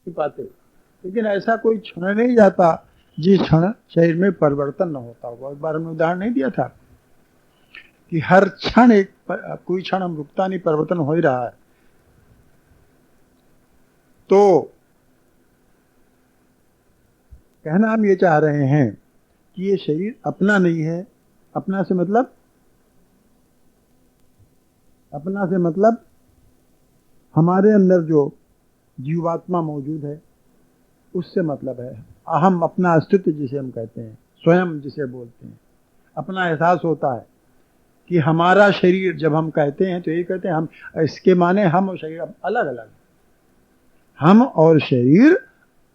पाते, लेकिन ऐसा कोई क्षण नहीं जाता जिस क्षण शरीर में परिवर्तन न होता हो। एक बार हमने उदाहरण नहीं दिया था कि हर क्षण कोई क्षण हम रुकता नहीं, परिवर्तन हो ही रहा है। तो कहना हम ये चाह रहे हैं कि ये शरीर अपना नहीं है। अपना से मतलब हमारे अंदर जो जीवात्मा मौजूद है उससे मतलब है। अहम, अपना अस्तित्व जिसे हम कहते हैं, स्वयं जिसे बोलते हैं, अपना एहसास होता है कि हमारा शरीर जब हम कहते हैं तो यही कहते हैं हम, इसके माने हम और शरीर अलग अलग। हम और शरीर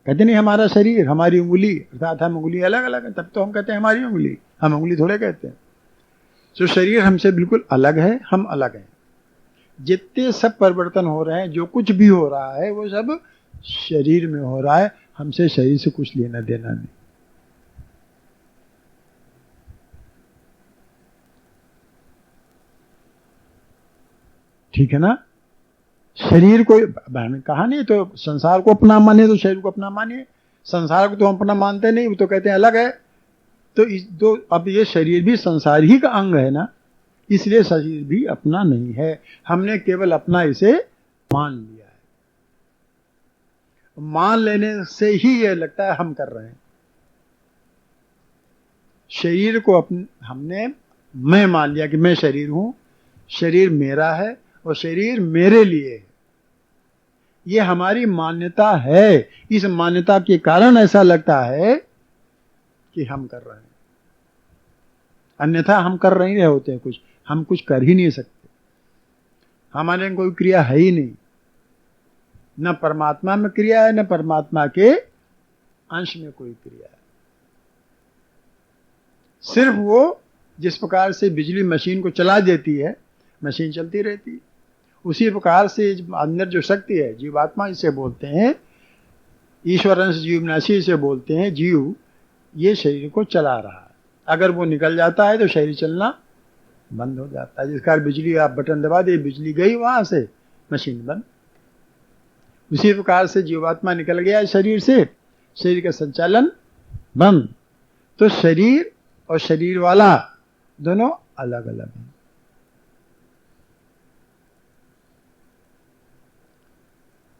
कहते नहीं हमारा शरीर, हमारी उंगली, अर्थात हम उंगली अलग अलग है, तब तो हम कहते हैं हमारी उंगली, हम उंगली थोड़े कहते हैं। तो शरीर हमसे बिल्कुल अलग है, हम अलग हैं। जितने सब परिवर्तन हो रहे हैं, जो कुछ भी हो रहा है, वो सब शरीर में हो रहा है, हमसे शरीर से कुछ लेना देना नहीं। ठीक है ना? शरीर को मैंने कहा नहीं, तो संसार को अपना मानिए तो शरीर को अपना मानिए। संसार को तो हम अपना मानते नहीं, वो तो कहते हैं अलग है। तो अब ये शरीर भी संसार ही का अंग है ना, इसलिए शरीर भी अपना नहीं है। हमने केवल अपना इसे मान लिया है। मान लेने से ही ये लगता है हम कर रहे हैं। शरीर को हमने मैं मान लिया कि मैं शरीर हूं, शरीर मेरा है और शरीर मेरे लिए है। ये हमारी मान्यता है। इस मान्यता के कारण ऐसा लगता है कि हम कर रहे हैं, अन्यथा हम कर नहीं रहे होते हैं कुछ। हम कुछ कर ही नहीं सकते, हमारे कोई क्रिया है ही नहीं। न परमात्मा में क्रिया है, न परमात्मा के अंश में कोई क्रिया है। सिर्फ वो जिस प्रकार से बिजली मशीन को चला देती है, मशीन चलती रहती है, उसी प्रकार से अंदर जो शक्ति है, जीवात्मा इसे बोलते हैं, ईश्वर अंश जीवनाशी इसे बोलते हैं, जीव ये शरीर को चला रहा है। अगर वो निकल जाता है तो शरीर चलना बंद हो जाता है। जिस कारण बिजली, आप बटन दबा दिए, बिजली गई वहां से, मशीन बंद। उसी प्रकार से जीवात्मा निकल गया शरीर से, शरीर का संचालन बंद। तो शरीर और शरीर वाला दोनों अलग अलग हैं।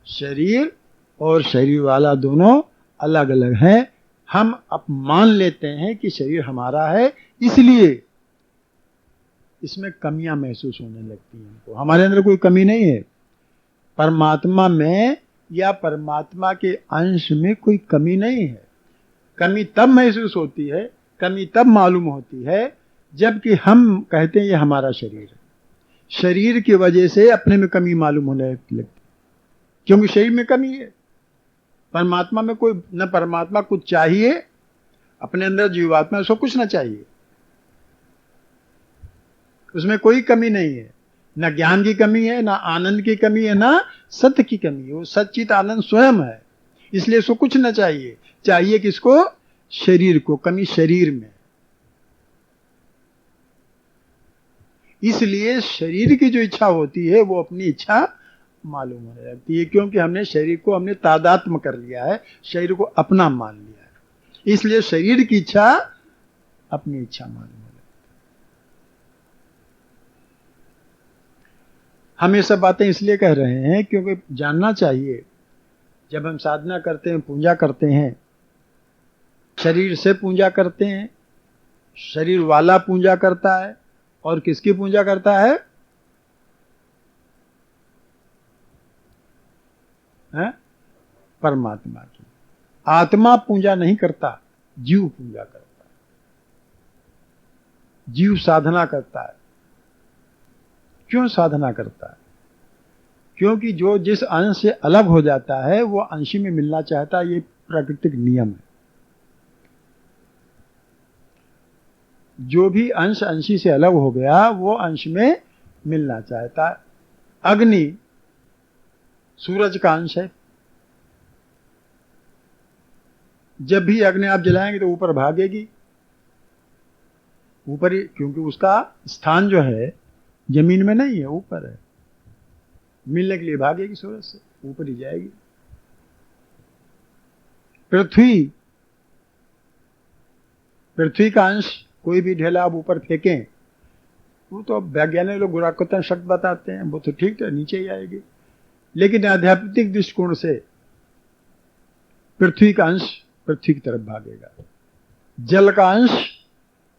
शरीर और शरीर वाला दोनों अलग अलग हैं। हम अब मान लेते हैं कि शरीर हमारा है, इसलिए इसमें कमियां महसूस होने लगती हैं हमको। हमारे अंदर कोई कमी नहीं है। परमात्मा में या परमात्मा के अंश में कोई कमी नहीं है। कमी तब महसूस होती है, कमी तब मालूम होती है जबकि हम कहते हैं ये हमारा शरीर है। शरीर की वजह से अपने में कमी मालूम होने लगती, क्योंकि शरीर में कमी है। परमात्मा में कोई, न परमात्मा कुछ चाहिए अपने अंदर, जीवात्मा उसको कुछ ना चाहिए, उसमें कोई कमी नहीं है। न ज्ञान की कमी है, ना आनंद की कमी है, ना सत्य की कमी है। वो सच्चित आनंद स्वयं है, इसलिए उसको कुछ ना चाहिए। चाहिए किसको? शरीर को। कमी शरीर में। इसलिए शरीर की जो इच्छा होती है वो अपनी इच्छा मालूम होने लगती है, क्योंकि हमने शरीर को तादात्म्य कर लिया है, शरीर को अपना मान लिया है। इसलिए शरीर की इच्छा अपनी इच्छा मालूम है। हम ये सब बातें इसलिए कह रहे हैं क्योंकि जानना चाहिए, जब हम साधना करते हैं, पूजा करते हैं, शरीर से पूजा करते हैं, शरीर वाला पूजा करता है, और किसकी पूजा करता है? परमात्मा की। आत्मा पूजा नहीं करता, जीव पूजा करता है। जीव साधना करता है। क्यों साधना करता है? क्योंकि जो जिस अंश से अलग हो जाता है वो अंशी में मिलना चाहता है। ये प्राकृतिक नियम है। जो भी अंश अंशी से अलग हो गया वो अंश में मिलना चाहता है। अग्नि सूरज का अंश है। जब भी अग्नि आप जलाएंगे तो ऊपर भागेगी, ऊपर ही, क्योंकि उसका स्थान जो है जमीन में नहीं है, ऊपर है। मिलने के लिए भागेगी सूरज से, ऊपर ही जाएगी। पृथ्वी का अंश कोई भी ढेला आप ऊपर फेंकें, वो तो वैज्ञानिक लोग गुरुत्वाकर्षण शक्ति बताते हैं, वो तो ठीक है नीचे ही आएगी। लेकिन आध्यात्मिक दृष्टिकोण से पृथ्वी का अंश पृथ्वी की तरफ भागेगा, जल का अंश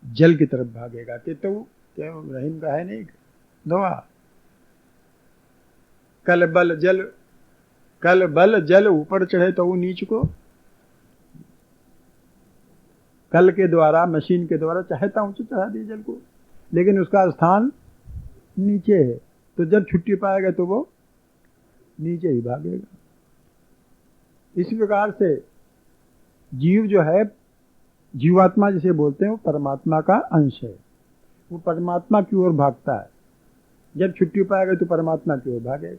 जल की तरफ भागेगा। कि तो क्या रहीम का है नहीं दुआ, कल बल जल ऊपर चढ़े तो वो नीच को, कल के द्वारा मशीन के द्वारा चाहता ऊंचे चढ़ा दिए जल को, लेकिन उसका स्थान नीचे है, तो जब छुट्टी पाएगा तो वो नीचे ही भागेगा। इसी प्रकार से जीव जो है, जीवात्मा जिसे बोलते हैं, वो परमात्मा का अंश है, वो परमात्मा की ओर भागता है। जब छुट्टी पाएगा तो परमात्मा की ओर भागेगा।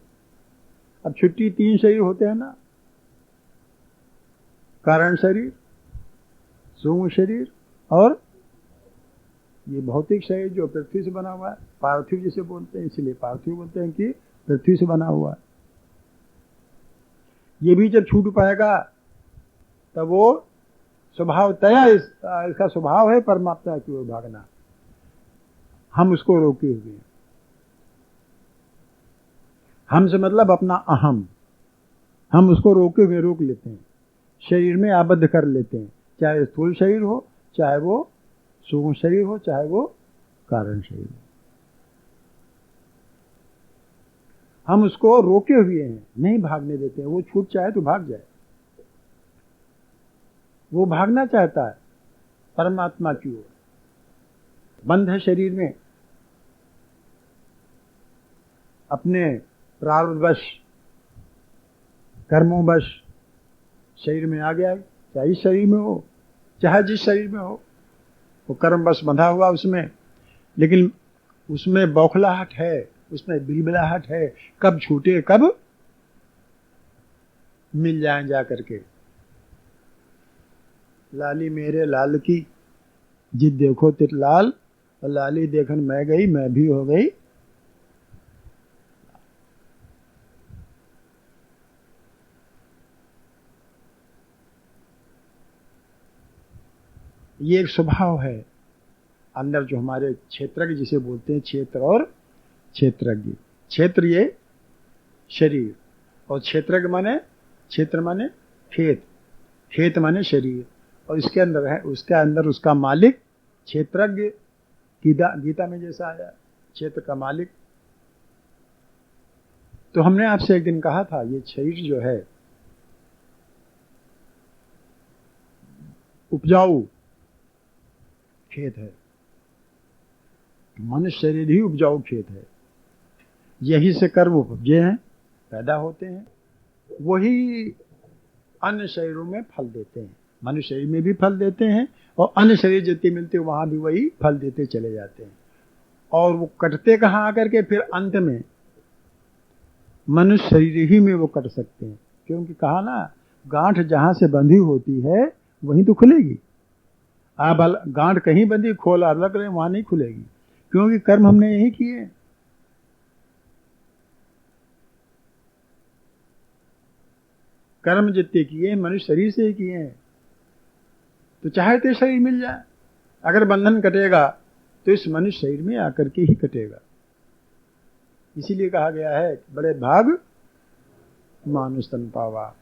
अब छुट्टी 3 शरीर होते हैं ना, कारण शरीर, सूक्ष्म शरीर और ये भौतिक शरीर जो पृथ्वी से बना हुआ है, पार्थिव जिसे बोलते हैं, इसलिए पार्थिव बोलते हैं कि पृथ्वी से बना हुआ है। ये भी जब छूट पाएगा तब वो स्वभावतया इसका स्वभाव है परमात्मा की ओर भागना। हम उसको रोके हुए हैं। हम से मतलब अपना अहम, हम उसको रोके हुए रोक लेते हैं, शरीर में आबद्ध कर लेते हैं, चाहे स्थूल शरीर हो, चाहे वो सूक्ष्म शरीर हो, चाहे वो कारण शरीर हो। हम उसको रोके हुए हैं, नहीं भागने देते हैं। वो छूट चाहे तो भाग जाए, वो भागना चाहता है परमात्मा की ओर। बंद है शरीर में, अपने प्रारब्धवश कर्मोंवश शरीर में आ गया, चाहे इस शरीर में हो चाहे जिस शरीर में हो, वो कर्म बस बंधा हुआ उसमें। लेकिन उसमें बौखलाहट है, उसमें बिलबिलाहट है, कब छूटे कब मिल जाए जा करके। लाली मेरे लाल की जिद देखो तिर लाल, और लाली देखन मैं गई मैं भी हो गई। ये एक स्वभाव है अंदर जो हमारे क्षेत्रज्ञ जिसे बोलते हैं, क्षेत्र और क्षेत्रज्ञ। क्षेत्र ये शरीर, और क्षेत्रज्ञ माने, क्षेत्र माने खेत, खेत माने शरीर, और इसके अंदर है, उसके अंदर उसका मालिक क्षेत्रज्ञ। गीता में जैसा आया क्षेत्र का मालिक। तो हमने आपसे एक दिन कहा था ये शरीर जो है उपजाऊ खेत है, मनुष्य शरीर ही उपजाऊ खेत है। यही से कर्म उपजे हैं, पैदा होते हैं, वही अन्य शरीरों में फल देते हैं। मनुष्य शरीर में भी फल देते हैं, और अन्य शरीर जितने मिलते हैं वहां भी वही फल देते चले जाते हैं। और वो कटते कहाँ आकर के, फिर अंत में मनुष्य शरीर ही में वो कट सकते हैं। क्योंकि कहा ना, गांठ जहां से बंधी होती है वहीं तो खुलेगी। आप गांठ कहीं बंधी, खोल अलग रहे, वहां नहीं खुलेगी, क्योंकि कर्म हमने यही किए। कर्म जितने किए मनुष्य शरीर से ही किए हैं, तो चाहे तो शरीर मिल जाए। अगर बंधन कटेगा तो इस मनुष्य शरीर में आकर के ही कटेगा। इसीलिए कहा गया है बड़े भाग मानुष तन पावा।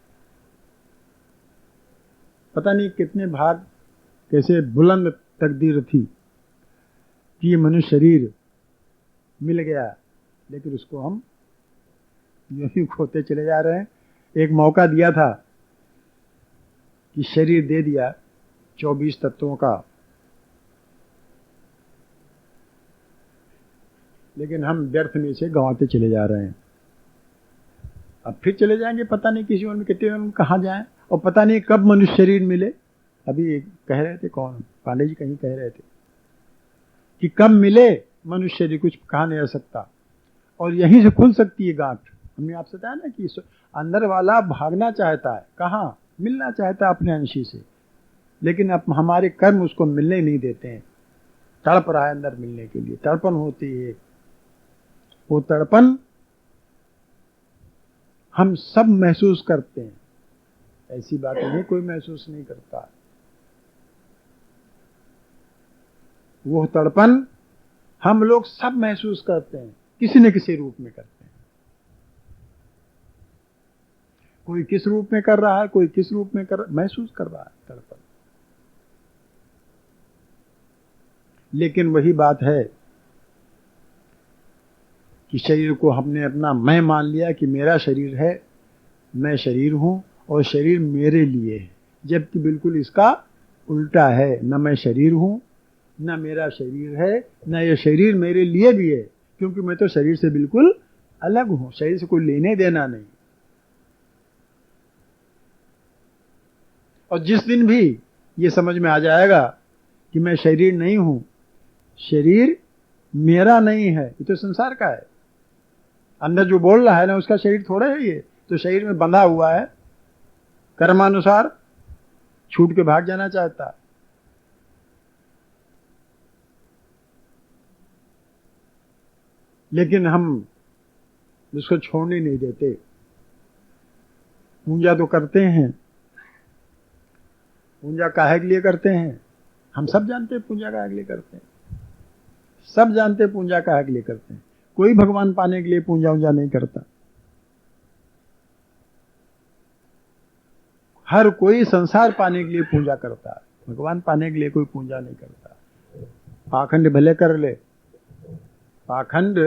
पता नहीं कितने भाग, कैसे बुलंद तकदीर थी कि ये मनुष्य शरीर मिल गया, लेकिन उसको हम यूं ही खोते चले जा रहे हैं। एक मौका दिया था कि शरीर दे दिया 24 तत्वों का, लेकिन हम व्यर्थ में से गंवाते चले जा रहे हैं। अब फिर चले जाएंगे, पता नहीं किसी उम्र में, कितने उम्र में कहाँ जाएं, और पता नहीं कब मनुष्य शरीर मिले। अभी कह रहे थे, कौन पांडे जी कहीं कह रहे थे कि कब मिले मनुष्य शरीर, कुछ कहा नहीं जा सकता, और यहीं से खुल सकती है गांठ। हमने आपसे बताया ना कि अंदर वाला भागना चाहता है, कहाँ मिलना चाहता है अपने अंशी से, लेकिन अब हमारे कर्म उसको मिलने नहीं देते हैं। तड़प रहा है अंदर मिलने के लिए, तड़पन होती है। वो तड़पन हम सब महसूस करते हैं। ऐसी बात नहीं, कोई महसूस नहीं करता। वो तड़पन हम लोग सब महसूस करते हैं, किसी न किसी रूप में करते हैं। कोई किस रूप में कर रहा है, कोई किस रूप में महसूस कर रहा है तड़पन। लेकिन वही बात है कि शरीर को हमने अपना मैं मान लिया कि मेरा शरीर है, मैं शरीर हूं और शरीर मेरे लिए है, जबकि बिल्कुल इसका उल्टा है। न मैं शरीर हूं, न मेरा शरीर है, न ये शरीर मेरे लिए भी है, क्योंकि मैं तो शरीर से बिल्कुल अलग हूं, शरीर से कोई लेने देना नहीं। और जिस दिन भी ये समझ में आ जाएगा कि मैं शरीर नहीं हूं, शरीर मेरा नहीं है, ये तो संसार का है, अंदर जो बोल रहा है ना उसका शरीर थोड़ा है, ये तो शरीर में बंधा हुआ है, कर्मानुसार छूट के भाग जाना चाहता है। लेकिन हम उसको छोड़ने नहीं देते। पूजा तो करते हैं, पूजा काहे के लिए करते हैं? हम सब जानते हैं पूजा काहे के लिए करते हैं, सब जानते हैं पूजा काहे के लिए करते हैं। कोई भगवान पाने के लिए पूजा उजा नहीं करता। हर कोई संसार पाने के लिए पूजा करता है, भगवान पाने के लिए कोई पूजा नहीं करता। पाखंड भले कर ले, पाखंड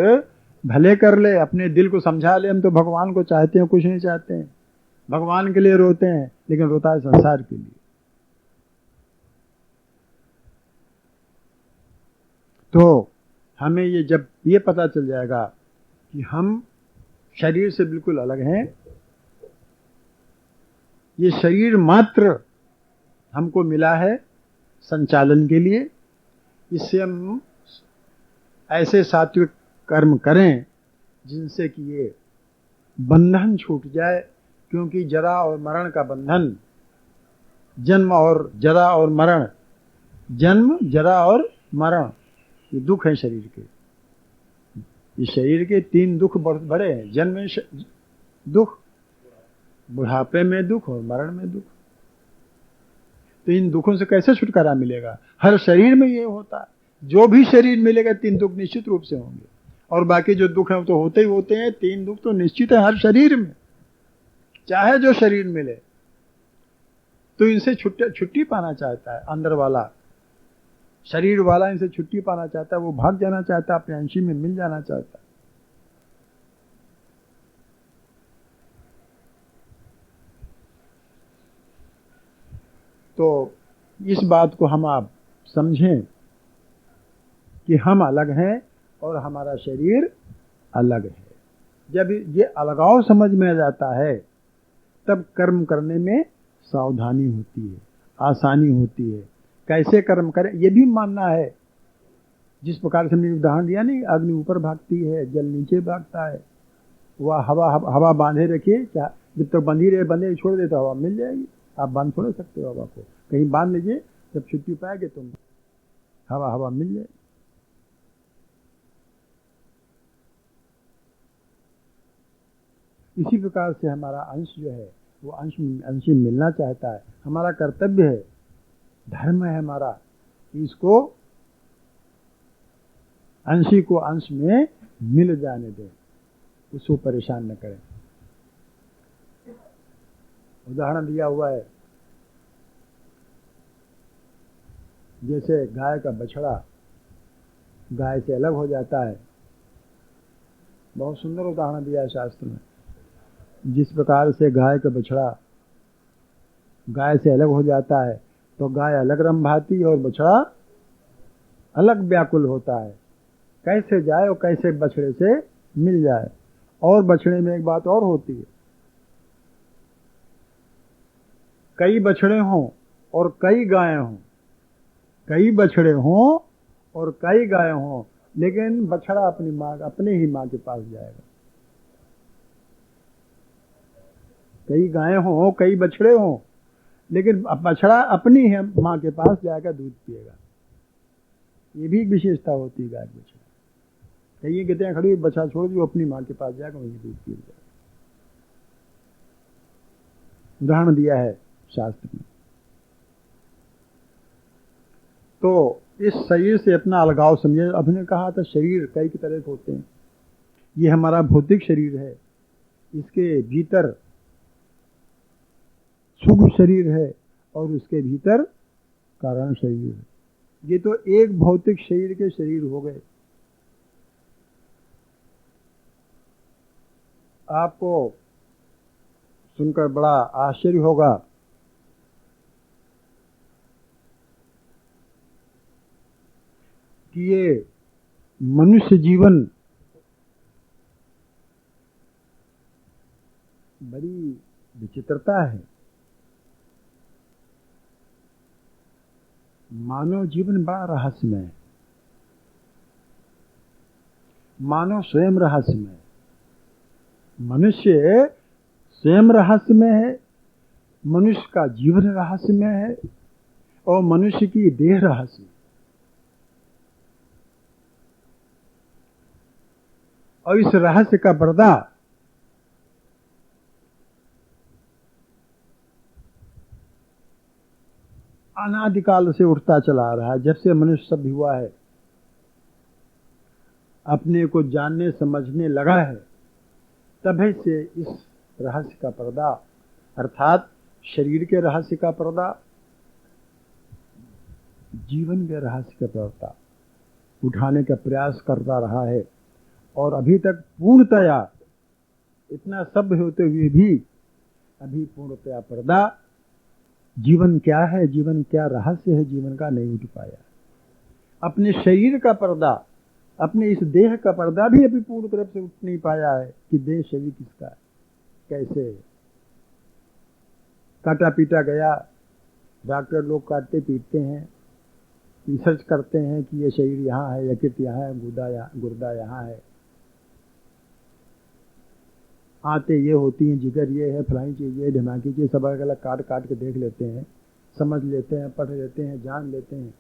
भले कर ले, अपने दिल को समझा ले, हम तो भगवान को चाहते हैं, कुछ नहीं चाहते हैं, भगवान के लिए रोते हैं, लेकिन रोता है संसार के लिए। तो हमें ये जब ये पता चल जाएगा कि हम शरीर से बिल्कुल अलग हैं, ये शरीर मात्र हमको मिला है संचालन के लिए, इससे हम ऐसे सात्विक कर्म करें जिनसे कि ये बंधन छूट जाए। क्योंकि जरा और मरण का बंधन, जन्म और जरा और मरण, जन्म जरा और मरण, ये दुख है शरीर के। इस शरीर के 3 दुख बहुत बड़े हैं, जन्म में दुख, बुढ़ापे में दुख और मरण में दुख। तो इन दुखों से कैसे छुटकारा मिलेगा? हर शरीर में ये होता है, जो भी शरीर मिलेगा 3 दुख निश्चित रूप से होंगे, और बाकी जो दुख है वो तो होते ही होते हैं। 3 दुख तो निश्चित है हर शरीर में, चाहे जो शरीर मिले। तो इनसे छुट्टी पाना चाहता है, अंदर वाला शरीर वाला इनसे छुट्टी पाना चाहता है, वो भाग जाना चाहता है, अपने अंशी में मिल जाना चाहता है। तो इस बात को हम आप समझें कि हम अलग हैं और हमारा शरीर अलग है। जब ये अलगाव समझ में आ जाता है, तब कर्म करने में सावधानी होती है, आसानी होती है। कैसे कर्म करें ये भी मानना है। जिस प्रकार से हमने उदाहरण दिया नहीं, अग्नि ऊपर भागती है, जल नीचे भागता है, वह हवा बांधे रखिए, क्या जब तक बंधी रहे, बंधे छोड़ दे तो हवा मिल जाएगी। आप बांध छोड़ सकते हो हवा को, कहीं बांध लीजिए, जब छुट्टी पाएंगे तुम हवा मिल जाएगी। इसी प्रकार से हमारा अंश जो है वो अंश मिलना चाहता है। हमारा कर्तव्य है, धर्म है हमारा, इसको अंशी को अंश में मिल जाने दें, उसको परेशान न करें। उदाहरण दिया हुआ है, जैसे गाय का बछड़ा गाय से अलग हो जाता है। बहुत सुंदर उदाहरण दिया है शास्त्र में। जिस प्रकार से गाय का बछड़ा गाय से अलग हो जाता है, तो गाय अलग रंभाती और बछड़ा अलग व्याकुल होता है, कैसे जाए और कैसे बछड़े से मिल जाए। और बछड़े में एक बात और होती है, कई बछड़े हों और कई गायें हों, कई बछड़े हों और कई गायें हों, लेकिन बछड़ा अपने ही माँ के पास जाएगा। कई गायें हों, कई बछड़े हों, लेकिन बछड़ा अपनी ही माँ के पास जाकर दूध पिएगा। ये भी एक विशेषता होती है गाय बछड़ा। कई कहते हैं खड़ी बछड़ा छोड़ दियो, अपनी माँ के पास जाकर वहीं दूध पी जाए। उदाहरण दिया है शास्त्र में। तो इस शरीर से अपना अलगाव समझे। अभी ने कहा था शरीर कई तरह के होते हैं। ये हमारा भौतिक शरीर है, इसके भीतर सूक्ष्म शरीर है और उसके भीतर कारण शरीर है। ये तो एक भौतिक शरीर के शरीर हो गए। आपको सुनकर बड़ा आश्चर्य होगा कि ये मनुष्य जीवन बड़ी विचित्रता है। मानव जीवन बड़ा रहस्यमय है। मानव स्वयं रहस्यमय है। मनुष्य स्वयं रहस्यमय है, मनुष्य का जीवन रहस्यमय है और मनुष्य की देह रहस्यमय। और इस रहस्य का पर्दा अनादिकाल से उठता चला आ रहा है। जब से मनुष्य सभ्य हुआ है, अपने को जानने समझने लगा है, तभी से इस रहस्य का पर्दा अर्थात शरीर के रहस्य का पर्दा, जीवन के रहस्य का पर्दा उठाने का प्रयास करता रहा है। और अभी तक पूर्णतया इतना सभ्य होते हुए भी अभी पूर्णतया पर्दा जीवन क्या है, जीवन क्या रहस्य है, जीवन का नहीं उठ पाया। अपने शरीर का पर्दा, अपने इस देह का पर्दा भी अभी पूर्ण तरफ से उठ नहीं पाया है कि देह शरीर किसका है, कैसे है। काटा पीटा गया, डॉक्टर लोग काटते पीटते हैं, रिसर्च करते हैं कि ये शरीर यहाँ है, यकृत यहाँ है, गुर्दा यहाँ है, आते ये होती हैं, जिगर ये है, फलाई चीज ये, ढमाकी चीज, सब अलग अलग काट काट के देख लेते हैं, समझ लेते हैं, पढ़ लेते हैं, जान लेते हैं।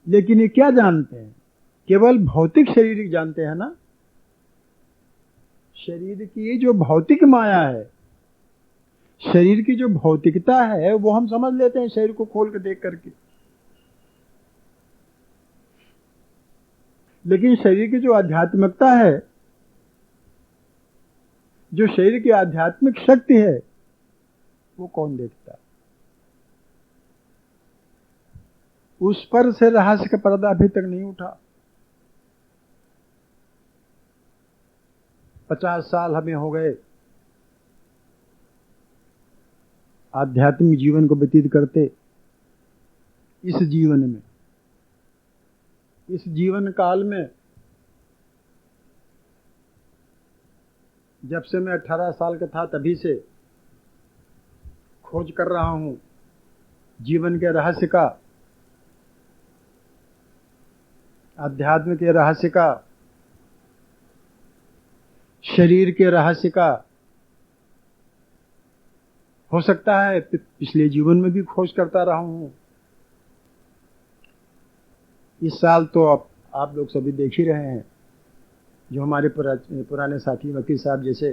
लेकिन ये क्या जानते हैं? केवल भौतिक शरीर जानते हैं ना। शरीर की जो भौतिक माया है, शरीर की जो भौतिकता है, वो हम समझ लेते हैं शरीर को खोल के देख करके। लेकिन शरीर की जो आध्यात्मिकता है, जो शरीर की आध्यात्मिक शक्ति है, वो कौन देखता? उस पर से रहस्य का पर्दा अभी तक नहीं उठा। 50 साल हमें हो गए आध्यात्मिक जीवन को व्यतीत करते। इस जीवन में, इस जीवन काल में, जब से मैं 18 साल का था तभी से खोज कर रहा हूं जीवन के रहस्य का, आध्यात्म के रहस्य का, शरीर के रहस्य का। हो सकता है पिछले जीवन में भी खोज करता रहा हूं। इस साल तो आप लोग सभी देख ही रहे हैं, जो हमारे पुराने साथी वकील साहब जैसे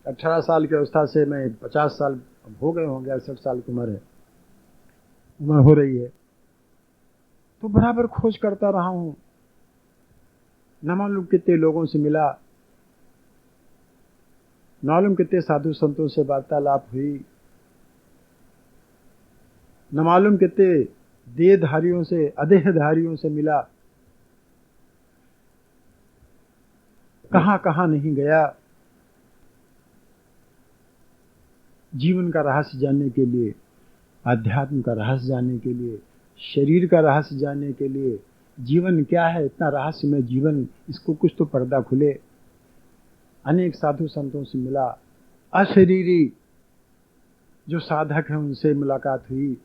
18 साल की अवस्था से मैं 50 साल हो गए होंगे, 68 साल की उम्र हो रही है, तो बराबर खोज करता रहा हूं। न मालूम कितने लोगों से मिला, न मालूम कितने साधु संतों से वार्तालाप हुई, न मालूम कितने देहधारियों से, अदेहधारियों से मिला, कहां कहां नहीं गया जीवन का रहस्य जानने के लिए, आध्यात्म का रहस्य जानने के लिए, शरीर का रहस्य जानने के लिए। जीवन क्या है, इतना रहस्यमय जीवन, इसको कुछ तो पर्दा खुले। अनेक साधु संतों से मिला, अशरीरी जो साधक हैं उनसे मुलाकात हुई,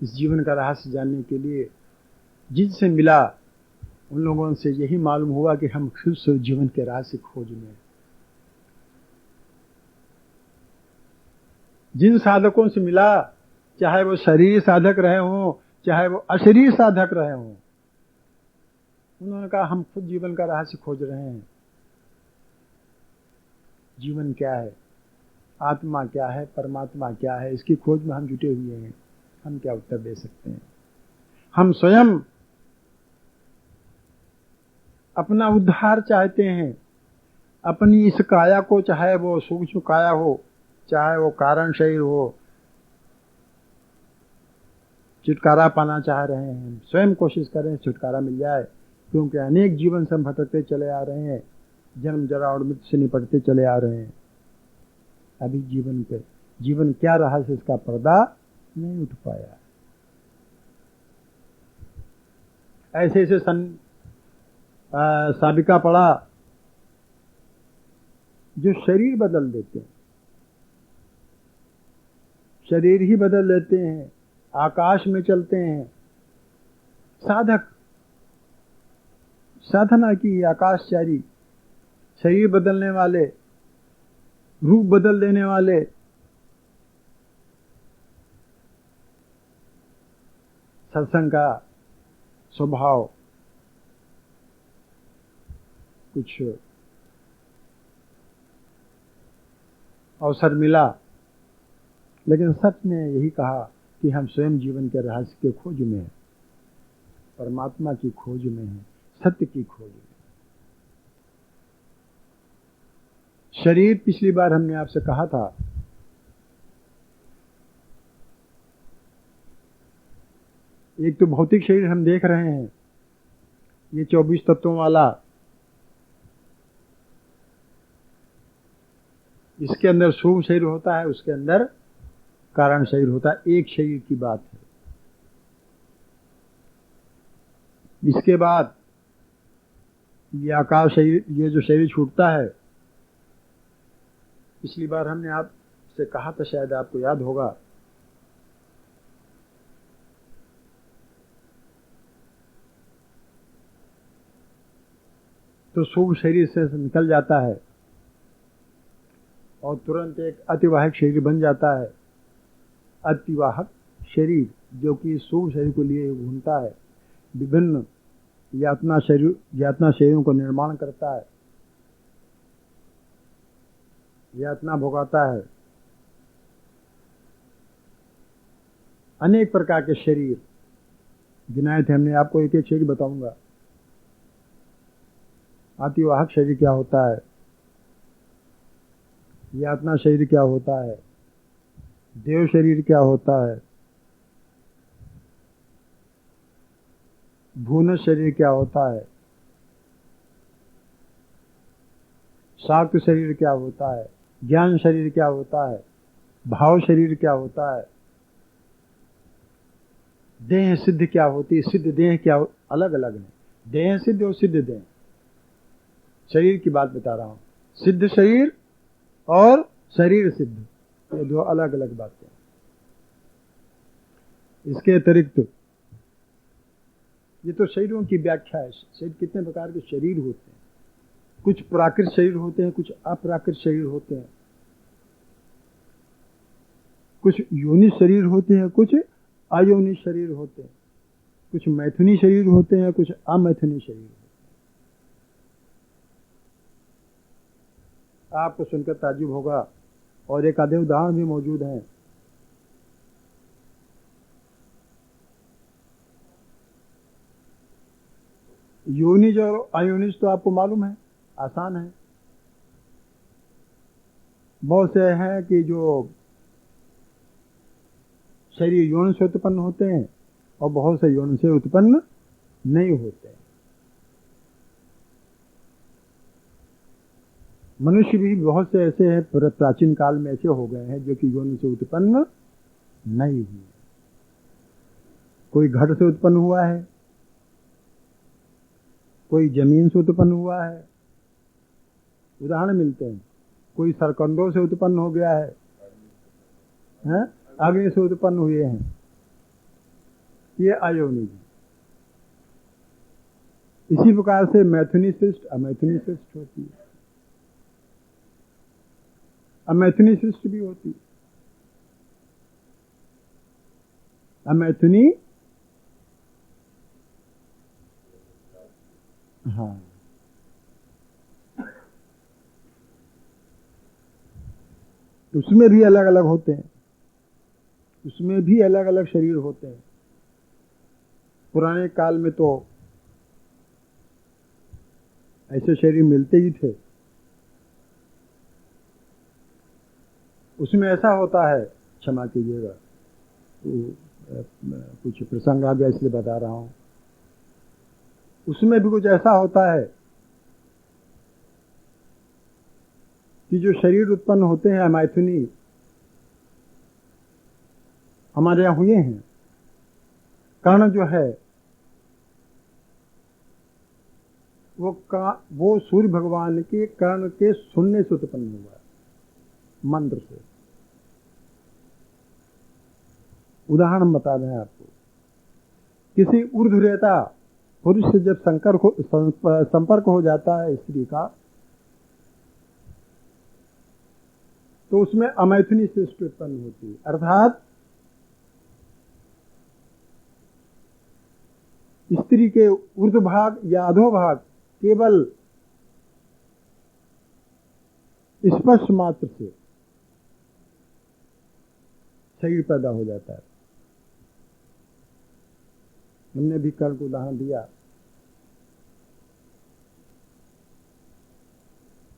इस जीवन का रहस्य जानने के लिए। जिनसे मिला उन लोगों से यही मालूम हुआ कि हम खुद से जीवन के रहस्य खोज में। जिन साधकों से मिला, चाहे वो शरीर साधक रहे हों, चाहे वो अशरीर साधक रहे हों, उन्होंने कहा हम खुद जीवन का रहस्य खोज रहे हैं। जीवन क्या है, आत्मा क्या है, परमात्मा क्या है, इसकी खोज में हम जुटे हुए हैं। हम क्या उत्तर दे सकते हैं? हम स्वयं अपना उद्धार चाहते हैं। अपनी इस काया को, चाहे वो सूक्ष्म काया हो, चाहे वो कारण शरीर हो, छुटकारा पाना चाह रहे हैं। स्वयं कोशिश करें छुटकारा मिल जाए, क्योंकि अनेक जीवन से हम भटकते चले आ रहे हैं, जन्म जरा और मृत्यु से निपटते चले आ रहे हैं। अभी जीवन क्या रहस्य, इसका पर्दा नहीं उठ पाया। ऐसे ऐसे साबिका पड़ा जो शरीर बदल देते हैं, शरीर ही बदल देते हैं, आकाश में चलते हैं। साधक साधना की आकाशचारी, शरीर बदलने वाले, रूप बदल देने वाले, सत्संग का स्वभाव कुछ अवसर मिला, लेकिन सत्य ने यही कहा कि हम स्वयं जीवन के रहस्य के खोज में हैं, परमात्मा की खोज में हैं, सत्य की खोज में। शरीर, पिछली बार हमने आपसे कहा था, एक तो भौतिक शरीर हम देख रहे हैं, ये 24 तत्वों वाला, इसके अंदर सूक्ष्म शरीर होता है, उसके अंदर कारण शरीर होता है। एक शरीर की बात है। इसके बाद ये आकाश शरीर, ये जो शरीर छूटता है, पिछली बार हमने आपसे कहा था, शायद आपको याद होगा, तो सूक्ष्म शरीर से निकल जाता है और तुरंत एक अतिवाहक शरीर बन जाता है। अतिवाहक शरीर जो कि सूक्ष्म शरीर को लिए घूमता है, विभिन्न यातना शरीरों को निर्माण करता है, यातना भोगाता है। अनेक प्रकार के शरीर गिनाए थे हमने, आपको एक एक शरीर बताऊंगा। अतिवाहक शरीर क्या होता है, यातना शरीर क्या होता है, देव शरीर क्या होता है, भून शरीर क्या होता है, शाक्त शरीर क्या होता है, ज्ञान शरीर क्या होता है, भाव शरीर क्या होता है, देह सिद्ध क्या होती है, सिद्ध देह क्या, अलग अलग है। देह सिद्ध और सिद्ध देह, शरीर की बात बता रहा हूं। सिद्ध शरीर और शरीर सिद्ध, ये दो अलग अलग बातें। इसके अतिरिक्त ये तो शरीरों की व्याख्या है। शरीर कितने प्रकार के शरीर होते हैं, कुछ प्राकृत शरीर होते हैं, कुछ अप्राकृत शरीर होते हैं, कुछ योनि शरीर होते हैं, कुछ अयोनि शरीर होते हैं, कुछ मैथुनी शरीर होते हैं, कुछ अमैथुनी शरीर होते हैं। आपको सुनकर ताज्जुब होगा, और एक आधे उदाहरण भी मौजूद हैं। योनिज और अयोनिज तो आपको मालूम है, आसान है। बहुत से हैं कि जो शरीर यौन से उत्पन्न होते हैं और बहुत से यौन से उत्पन्न नहीं होते हैं। मनुष्य भी बहुत से ऐसे हैं, प्राचीन काल में ऐसे हो गए हैं जो कि यौन से उत्पन्न नहीं हुए। कोई घट से उत्पन्न हुआ है, कोई जमीन से उत्पन्न हुआ है, उदाहरण मिलते हैं। कोई सरकंडों से उत्पन्न हो गया है, अग्नि से उत्पन्न हुए हैं, ये अयोनि। इसी प्रकार से मैथुनी सृष्टि अमैथुनी सृष्टि होती है, अमैथुनी सृष्टि भी होती है। अमैथुनी हाँ, उसमें भी अलग अलग होते हैं, उसमें भी अलग अलग शरीर होते हैं। पुराने काल में तो ऐसे शरीर मिलते ही थे। उसमें ऐसा होता है, क्षमा कीजिएगा, तो कुछ प्रसंग आ गया इसलिए बता रहा हूं। उसमें भी कुछ ऐसा होता है कि जो शरीर उत्पन्न होते हैं मैथुनी, हमारे यहां हुए हैं। कर्ण जो है वो सूर्य भगवान के कर्ण के सुनने से उत्पन्न हुआ है, मंत्र से। उदाहरण हम बता रहे हैं आपको। किसी ऊर्ध्वरेता पुरुष से जब संपर्क हो जाता है स्त्री का, तो उसमें अमैथुनी सृष्टि उत्पन्न होती है। अर्थात स्त्री के ऊर्ध्वभाग या अधोभाग केवल स्पर्श मात्र से शरीर पैदा हो जाता है। हमने भी कर्ण को उदाहरण दिया।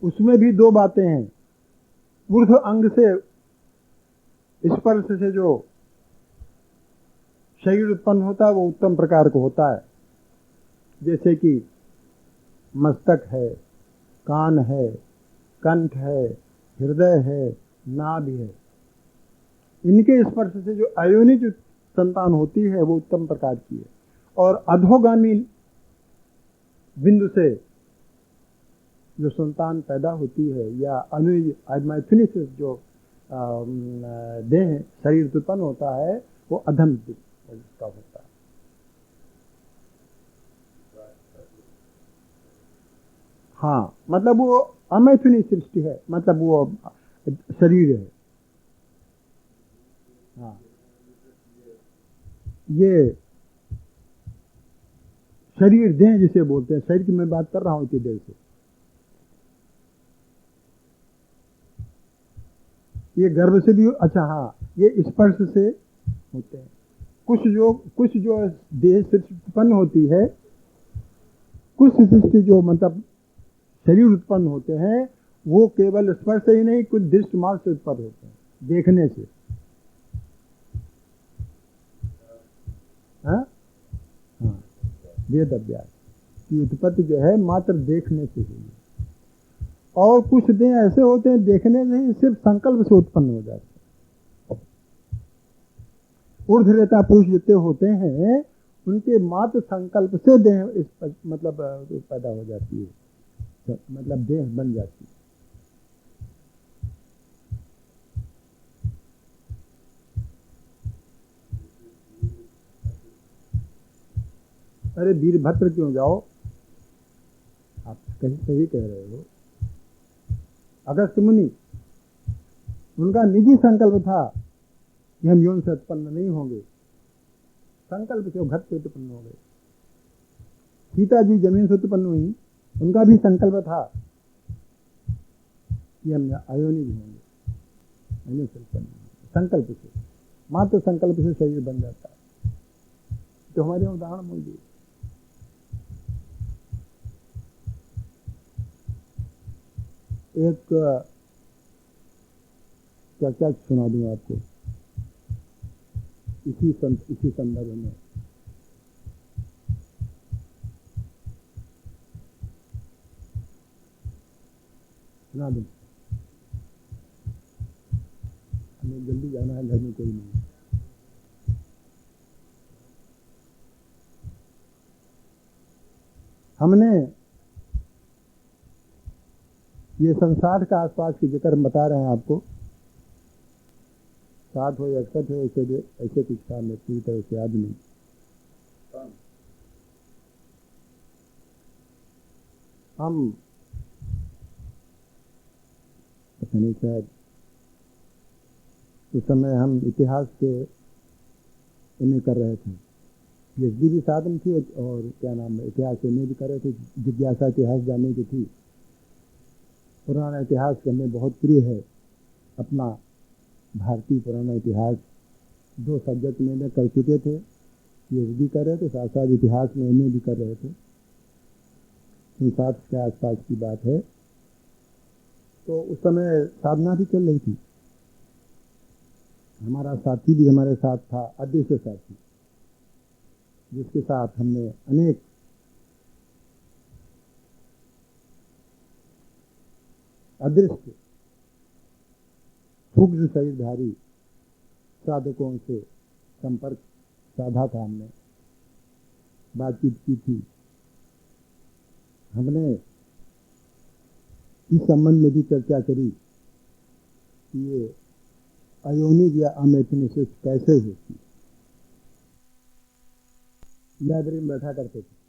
उसमें भी दो बातें हैं। ऊर्ध्व अंग से स्पर्श से जो शरीर उत्पन्न होता है वो उत्तम प्रकार को होता है, जैसे कि मस्तक है, कान है, कंठ है, हृदय है, नाभि है। इनके स्पर्श से जो अयोनिज संतान होती है वो उत्तम प्रकार की है। और अधोगामी बिंदु से जो संतान पैदा होती है या मैथुनी से जो देह शरीर उत्पन्न होता है वो अधम का होता है। हाँ, मतलब वो अमैथुनी सृष्टि है, मतलब वो शरीर है। हाँ, ये शरीर देह जिसे बोलते हैं, शरीर की मैं बात कर रहा हूं इतनी देर से। ये गर्भ से भी, अच्छा हाँ, ये स्पर्श से होते हैं। कुछ जो देह से उत्पन्न होती है, कुछ सृष्टि जो मतलब शरीर उत्पन्न होते हैं वो केवल स्पर्श से ही नहीं, कुछ दृष्टि मात्र से उत्पन्न होते हैं, देखने से। हाँ, वेद अभ्यास की उत्पत्ति जो है मात्र देखने से हुई। और कुछ देह ऐसे होते हैं देखने नहीं, सिर्फ संकल्प से उत्पन्न हो जाते हैं। ऊर्ध्वरेता पुरुष जितने होते हैं उनके मात्र संकल्प से देह मतलब पैदा हो जाती है, मतलब देह बन जाती है। अरे वीरभद्र क्यों जाओ, आप कहीं सही कह रहे हो। अगस्त्य मुनि, उनका निजी संकल्प था कि हम यौन से उत्पन्न नहीं होंगे, संकल्प से वो घट से उत्पन्न हो गए। सीता जी जमीन से उत्पन्न हुई, उनका भी संकल्प था कि हम अयोनिज होंगे, अयोनिज से उत्पन्न होंगे। संकल्प से, मात्र संकल्प से शरीर बन जाता है। तो हमारे उदाहरण मौजूद। एक चर्चा सुना दूं आपको इसी संदर्भ में। सुना दूं, हमें जल्दी जाना है, घर में कोई नहीं। हमने ये संसार का आसपास की जिक्र बता रहे हैं आपको, 60 हो या 61 हो, ऐसे कुछ काम है, पूरी तरह से याद नहीं। हम पता नहीं, शायद उस समय हम इतिहास के इन्हें कर रहे थे, पीएचडी भी साथ में थी और क्या नाम है इतिहास में भी कर रहे थे। जिज्ञासा इतिहास जानने की थी। पुराना इतिहास हमें बहुत प्रिय है। अपना भारतीय पुराना इतिहास 2 सब्जेक्ट में कर चुके थे। पीएचडी कर रहे थे, साथ साथ इतिहास में एमए भी कर रहे थे। 60 के आसपास की बात है। तो उस समय साधना भी चल रही थी। हमारा साथी भी हमारे साथ था, अदृश्य साथी, जिसके साथ हमने अनेक अदृश्य सूक्ष्म शरीरधारी साधकों से संपर्क साधा था। हमने बातचीत की थी। हमने इस संबंध में भी चर्चा करी कि ये अयोनिक या अमेथनेसिस कैसे होती। लाइब्रेरी में बैठा करते थे।